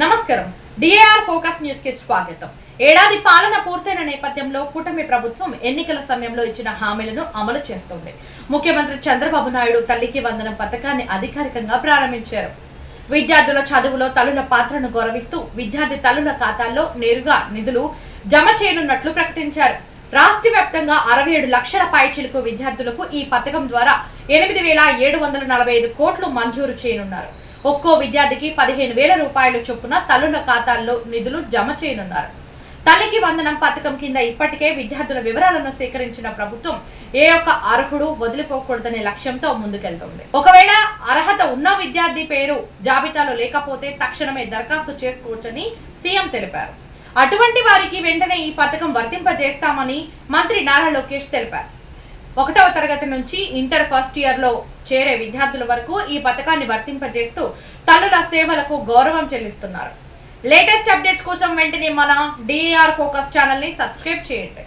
నమస్కారం. DAR focus news కి స్వాగతం. ఏడాది పాలన పూర్తయిన నేపథ్యంలో కూటమి ప్రభుత్వం ఎన్నికల సమయంలో ఇచ్చిన హామీలను అమలు చేస్తోంది. ముఖ్యమంత్రి చంద్రబాబు నాయుడు తల్లికి వందనం పథకాన్ని అధికారికంగా ప్రారంభించారు. విద్యార్థుల చదువులో తల్లుల పాత్రను గౌరవిస్తూ విద్యార్థి తల్లుల ఖాతాల్లో నేరుగా నిధులు జమ చేయనున్నట్లు ప్రకటించారు. రాష్ట్ర వ్యాప్తంగా 67 లక్షల పైచిలుకు విద్యార్థులకు ఈ పథకం ద్వారా 8,745 కోట్లు మంజూరు చేయనున్నారు. ఒక్కో విద్యార్థికి 15,000 రూపాయలు చొప్పున తల్లుల ఖాతాల్లో నిధులు జమ చేయనున్నారు. తల్లికి వందనం పథకం కింద ఇప్పటికే విద్యార్థుల వివరాలను సేకరించిన ప్రభుత్వం ఏ ఒక్క అర్హుడు వదిలిపోకూడదనే లక్ష్యంతో ముందుకెళ్తోంది. ఒకవేళ అర్హత ఉన్న విద్యార్థి పేరు జాబితాలో లేకపోతే తక్షణమే దరఖాస్తు చేసుకోవచ్చని సీఎం తెలిపారు. అటువంటి వారికి వెంటనే ఈ పథకం వర్తింపజేస్తామని మంత్రి నారా లోకేష్ తెలిపారు. 1వ తరగతి నుంచి ఇంటర్ ఫస్ట్ ఇయర్ లో చేరే విద్యార్థుల వరకు ఈ పథకాన్ని వర్తింపజేస్తూ తల్లుల సేవలకు గౌరవం చెల్లిస్తున్నారు. లేటెస్ట్ అప్డేట్స్ కోసం వెంటనే మన డిఏఆర్ ఫోకస్ ఛానల్ ని సబ్స్క్రైబ్ చేయండి.